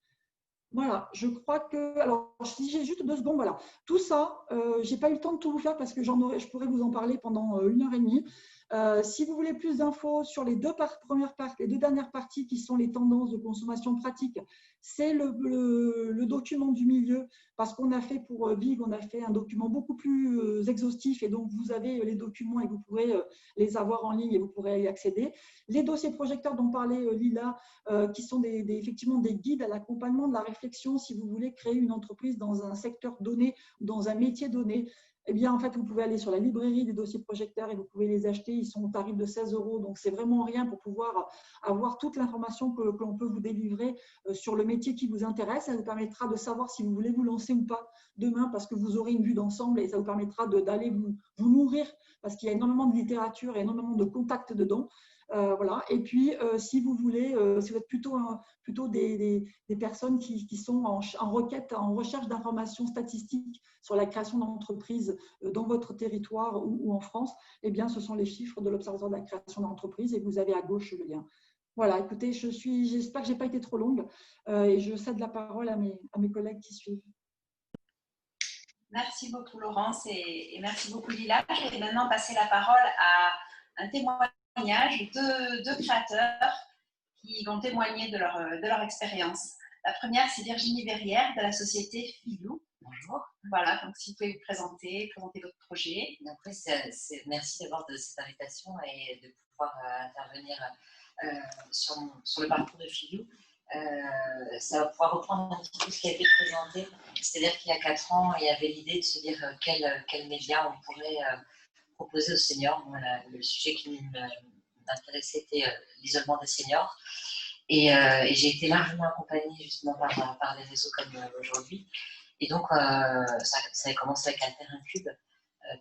Voilà, je crois que… Alors, si j'ai juste 2 secondes, voilà. Tout ça, je n'ai pas eu le temps de tout vous faire parce que je pourrais vous en parler pendant 1h30. Si vous voulez plus d'infos sur les deux dernières parties qui sont les tendances de consommation pratique, c'est le document du milieu, parce qu'on a fait pour VIG, on a fait un document beaucoup plus exhaustif, et donc vous avez les documents et vous pourrez les avoir en ligne et vous pourrez y accéder. Les dossiers projecteurs dont parlait Lila, qui sont effectivement des guides à l'accompagnement de la réflexion si vous voulez créer une entreprise dans un secteur donné, dans un métier donné. Eh bien, en fait, vous pouvez aller sur la librairie des dossiers projecteurs et vous pouvez les acheter. Ils sont au tarif de 16 €. Donc, c'est vraiment rien pour pouvoir avoir toute l'information que l'on peut vous délivrer sur le métier qui vous intéresse. Ça vous permettra de savoir si vous voulez vous lancer ou pas demain, parce que vous aurez une vue d'ensemble et ça vous permettra d'aller vous nourrir, parce qu'il y a énormément de littérature et énormément de contacts dedans. Voilà. Et puis, si vous voulez, si vous êtes plutôt des personnes qui sont en requête, en recherche d'informations statistiques sur la création d'entreprises dans votre territoire ou en France, eh bien, ce sont les chiffres de l'Observatoire de la création d'entreprises et vous avez à gauche le lien. Voilà, écoutez, j'espère que je n'ai pas été trop longue et je cède la parole à mes collègues qui suivent. Merci beaucoup Laurence et merci beaucoup Lila. Je vais maintenant passer la parole à un témoignage de créateurs qui vont témoigner de leur expérience. La première, c'est Virginie Verrière de la société Filou. Bonjour. Voilà, donc si vous pouvez vous présenter votre projet. Après, merci d'abord de cette invitation et de pouvoir intervenir sur le parcours de Filou. Ça va pouvoir reprendre un petit peu ce qui a été présenté. C'est-à-dire qu'il y a 4 ans, il y avait l'idée de se dire quel média on pourrait proposer aux seniors. Moi, le sujet qui m'intéressait était l'isolement des seniors. Et j'ai été largement accompagnée justement par des réseaux comme aujourd'hui. Et donc, ça a commencé avec Alter Incube,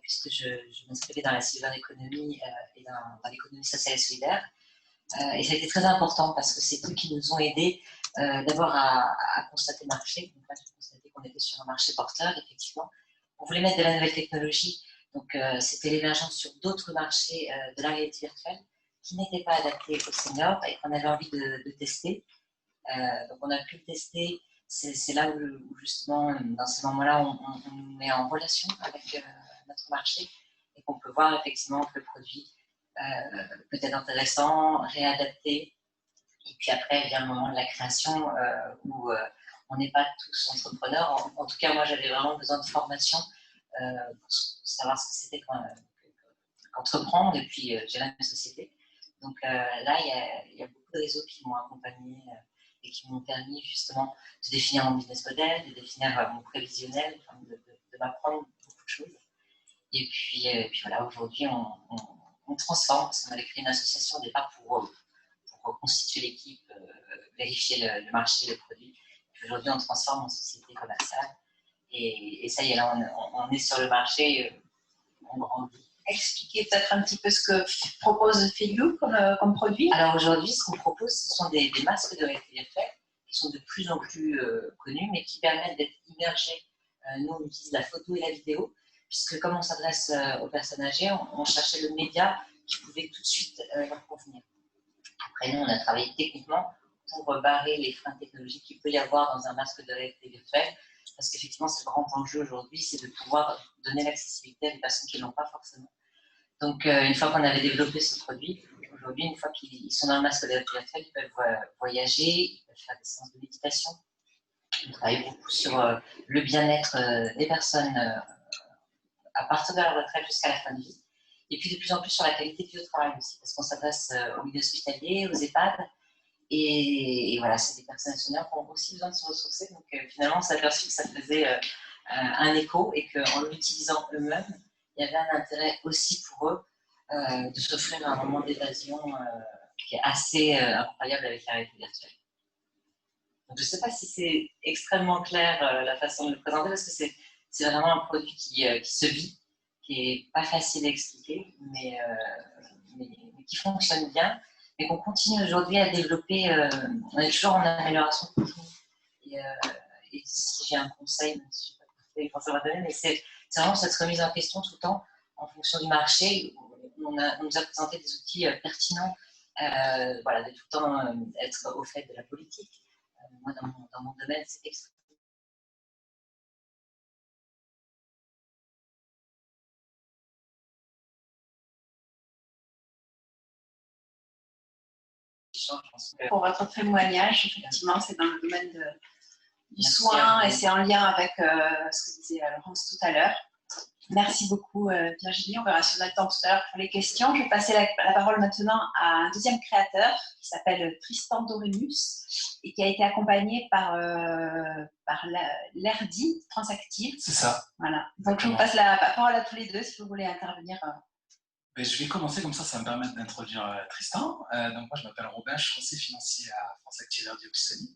puisque je m'inscrivais dans la silver economy et dans l'économie sociale et solidaire. Et ça a été très important parce que c'est eux qui nous ont aidés d'abord à constater le marché. Donc là, j'ai constaté qu'on était sur un marché porteur, effectivement. On voulait mettre de la nouvelle technologie. Donc, c'était l'émergence sur d'autres marchés de la réalité virtuelle qui n'étaient pas adaptés aux seniors et qu'on avait envie de tester. Donc, on a pu le tester c'est là où, justement, dans ces moments-là, on nous met en relation avec notre marché et qu'on peut voir effectivement que le produit peut être intéressant, réadapté. Et puis après vient le moment de la création où on n'est pas tous entrepreneurs. En tout cas, moi, j'avais vraiment besoin de formation pour savoir ce que c'était qu'entreprendre et puis gérer une société. Donc là, il y a beaucoup de réseaux qui m'ont accompagné et qui m'ont permis justement de définir mon business model, de définir mon prévisionnel, de m'apprendre beaucoup de choses. Et puis voilà, aujourd'hui, on transforme, parce qu'on avait créé une association au départ pour constituer l'équipe, vérifier le marché, le produit. Aujourd'hui, on transforme en société commerciale. Et ça y est, là, on est sur le marché, on grandit. Expliquer peut-être un petit peu ce que propose Figlu comme produit. Alors aujourd'hui, ce qu'on propose, ce sont des masques de réalité virtuelle qui sont de plus en plus connus, mais qui permettent d'être immergés. Nous, on utilise la photo et la vidéo, puisque comme on s'adresse aux personnes âgées, on cherchait le média qui pouvait tout de suite leur convenir. Après, nous, on a travaillé techniquement pour barrer les freins technologiques qu'il peut y avoir dans un masque de réalité virtuelle, parce qu'effectivement, c'est le grand enjeu aujourd'hui, c'est de pouvoir donner l'accessibilité à des personnes qui ne l'ont pas forcément. Donc, une fois qu'on avait développé ce produit, aujourd'hui, une fois qu'ils sont dans le masque de réalité virtuelle, ils peuvent voyager, ils peuvent faire des séances de méditation. On travaille beaucoup sur le bien-être des personnes à partir de la retraite jusqu'à la fin de vie. Et puis de plus en plus sur la qualité de vie au travail aussi, parce qu'on s'adresse aux milieux hospitaliers, aux EHPAD. Et voilà, c'est des personnes seniors qui ont aussi besoin de se ressourcer. Donc finalement, on s'est aperçu que ça faisait un écho et qu'en l'utilisant eux-mêmes, il y avait un intérêt aussi pour eux de s'offrir un moment d'évasion qui est assez incroyable avec la réalité virtuelle. Donc, je ne sais pas si c'est extrêmement clair la façon de le présenter, parce que c'est vraiment un produit qui se vit, qui n'est pas facile à expliquer, mais qui fonctionne bien, mais qu'on continue aujourd'hui à développer. On est toujours en amélioration continue. Et si j'ai un conseil, même si je n'ai pas tout les conseils à donner, mais c'est vraiment cette remise en question tout le temps en fonction du marché. On nous a présenté des outils pertinents, voilà, de tout le temps être au fait de la politique. Moi, dans mon domaine, c'est extrêmement. Pour votre témoignage, effectivement, c'est dans le domaine du soin et c'est en lien avec ce que disait Laurence tout à l'heure. Merci beaucoup Virginie, on verra si on a le temps tout à l'heure pour les questions. Je vais passer la parole maintenant à un deuxième créateur qui s'appelle Tristan Dorémus et qui a été accompagné par l'ERDI Transactive. C'est ça. Voilà. Donc je vous passe la parole à tous les deux si vous voulez intervenir. Je vais commencer comme ça me permet d'introduire Tristan. Donc moi je m'appelle Robin, je suis conseiller financier à France Active ERDI Occitanie.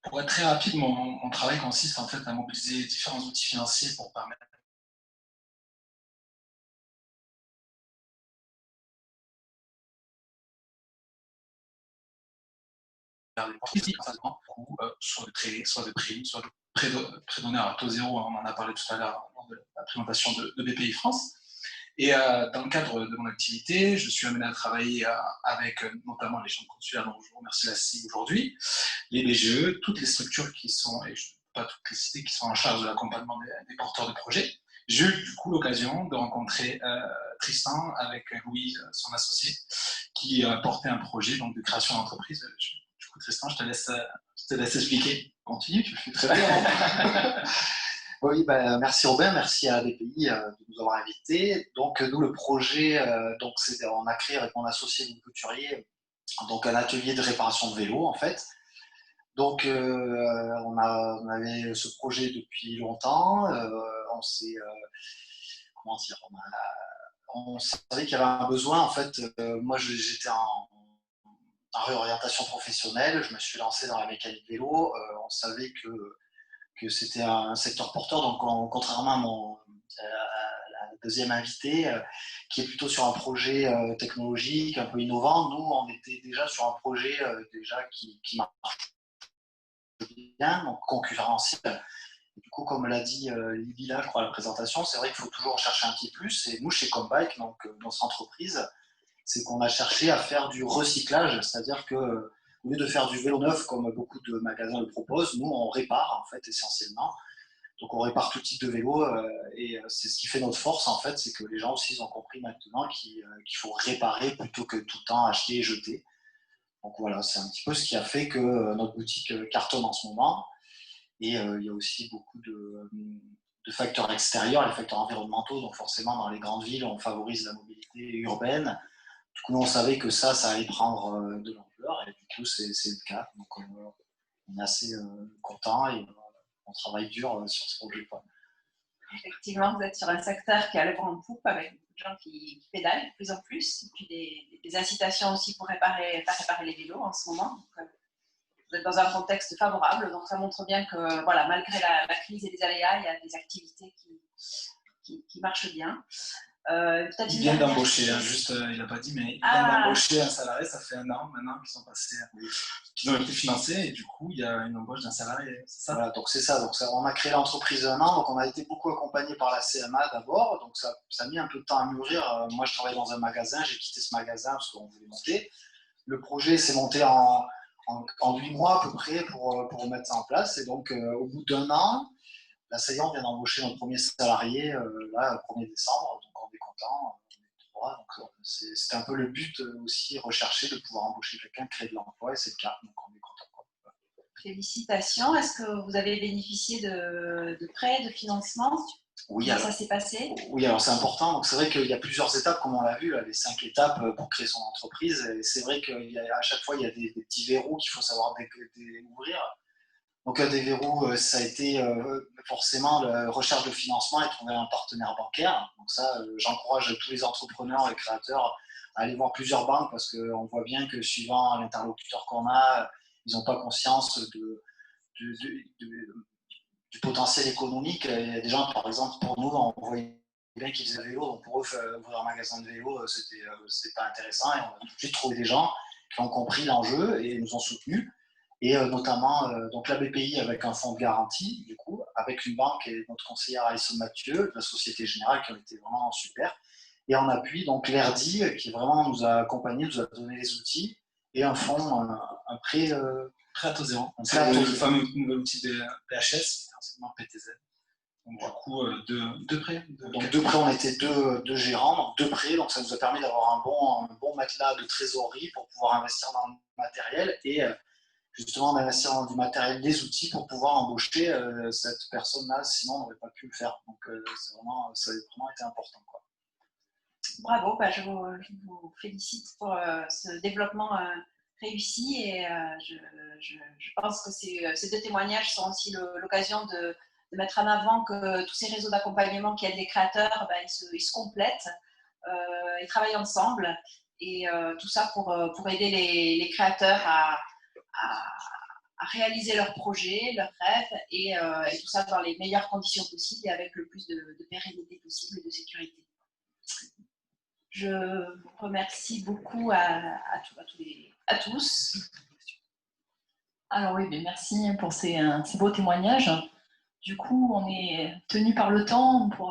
Pour être très rapide, mon travail consiste en fait à mobiliser différents outils financiers pour permettre ou soit de prêts, soit de primes, soit de prêts donnés à taux zéro, on en a parlé tout à l'heure lors de la présentation de BPI France. Et dans le cadre de mon activité, je suis amené à travailler avec notamment les chambres consulaires, dont je remercie la CIG aujourd'hui, les BGE, toutes les structures qui sont, et je ne peux pas toutes les citer, qui sont en charge de l'accompagnement des porteurs de projets. J'ai eu du coup l'occasion de rencontrer Tristan avec Louise, son associé, qui portait un projet donc, de création d'entreprise. Du coup, Tristan, je te laisse expliquer. Continue, tu le fais très bien. Oui, merci Robin, merci à BPI de nous avoir invités. Donc nous, le projet, on a créé avec mon associé Louis Couturier donc un atelier de réparation de vélo en fait. Donc on avait ce projet depuis longtemps. On s'est comment dire, on savait qu'il y avait un besoin en fait. Moi, j'étais en réorientation professionnelle. Je me suis lancé dans la mécanique vélo. On savait que c'était un secteur porteur, donc contrairement à la deuxième invitée, qui est plutôt sur un projet technologique un peu innovant, nous on était déjà sur un projet qui marche bien, donc concurrentiel. Et du coup, comme l'a dit Lydie là, je crois, à la présentation, c'est vrai qu'il faut toujours chercher un petit plus. Et nous, chez Combike, donc notre entreprise, c'est qu'on a cherché à faire du recyclage, c'est-à-dire que Au lieu de faire du vélo neuf comme beaucoup de magasins le proposent, nous on répare en fait essentiellement. Donc on répare tout type de vélo et c'est ce qui fait notre force en fait, c'est que les gens aussi ils ont compris maintenant qu'il faut réparer plutôt que tout le temps acheter et jeter. Donc voilà, c'est un petit peu ce qui a fait que notre boutique cartonne en ce moment. Et il y a aussi beaucoup de facteurs extérieurs, les facteurs environnementaux. Donc forcément dans les grandes villes on favorise la mobilité urbaine. Du coup nous on savait que ça allait prendre de l'ampleur et du coup c'est le cas. Donc on est assez content et on travaille dur sur ce projet. Effectivement, vous êtes sur un secteur qui a le vent en poupe avec beaucoup de gens qui pédalent de plus en plus, et puis des incitations aussi pour réparer les vélos en ce moment. Donc, vous êtes dans un contexte favorable, donc ça montre bien que voilà, malgré la crise et les aléas, il y a des activités qui marchent bien. Il vient d'embaucher, hein, juste, il n'a pas dit, mais il vient d'embaucher un salarié, ça fait 1 an maintenant qu'ils sont passés, qu'ils ont été financés, et du coup, il y a une embauche d'un salarié, c'est ça? Voilà, donc c'est ça. Donc on a créé l'entreprise 1 an, donc on a été beaucoup accompagné par la CMA d'abord, donc ça a mis un peu de temps à mûrir. Moi, je travaillais dans un magasin, j'ai quitté ce magasin parce qu'on voulait monter. Le projet s'est monté en 8 mois à peu près pour mettre ça en place, et donc au bout d'1 an, là, ça y est, on vient d'embaucher notre premier salarié, là, le 1er décembre, donc on est content, on est 3, donc c'est un peu le but aussi recherché de pouvoir embaucher quelqu'un, créer de l'emploi, et c'est le cas, donc on est content. Félicitations. Est-ce que vous avez bénéficié de prêts, de financements? Oui, Comment alors, ça s'est passé? oui, alors c'est important. Donc c'est vrai qu'il y a plusieurs étapes, comme on l'a vu, là, les 5 étapes pour créer son entreprise. Et c'est vrai qu'à chaque fois, il y a des petits verrous qu'il faut savoir ouvrir. Donc des verrous, ça a été forcément la recherche de financement et trouver un partenaire bancaire. Donc ça, j'encourage tous les entrepreneurs et créateurs à aller voir plusieurs banques parce qu'on voit bien que suivant l'interlocuteur qu'on a, ils n'ont pas conscience du potentiel économique. Il y a des gens, par exemple, pour nous, on voyait bien qu'ils faisaient vélo, donc pour eux, ouvrir un magasin de vélo, c'était pas intéressant. Et on a tout de suite trouvé des gens qui ont compris l'enjeu et nous ont soutenus. Et notamment donc la BPI avec un fonds de garantie, du coup, avec une banque et notre conseillère Alison Mathieu, de la Société Générale, qui ont été vraiment super. Et en appui, donc l'ERDI, qui vraiment nous a accompagnés, nous a donné les outils, et un fonds, un prêt. Prêt à taux zéro. C'est le fameux nouvel outil de PHS, enseignement PTZ. Donc, du coup, deux prêts. Donc, deux prêts, on était deux gérants, donc deux prêts. Donc, ça nous a permis d'avoir un bon matelas de trésorerie pour pouvoir investir dans le matériel et justement d'investir dans du matériel, des outils pour pouvoir embaucher cette personne-là. Sinon, on n'aurait pas pu le faire. Donc, ça a vraiment été important, quoi. Bravo, je vous félicite pour ce développement réussi et je pense que ces deux témoignages sont aussi l'occasion de mettre en avant que tous ces réseaux d'accompagnement qui aident les créateurs, ils se complètent, ils travaillent ensemble et tout ça pour aider les créateurs à réaliser leurs projets, leurs rêves et tout ça dans les meilleures conditions possibles et avec le plus de pérennité possible et de sécurité. Je vous remercie beaucoup à tous. Alors oui, mais merci pour ces beaux témoignages. Du coup, on est tenu par le temps pour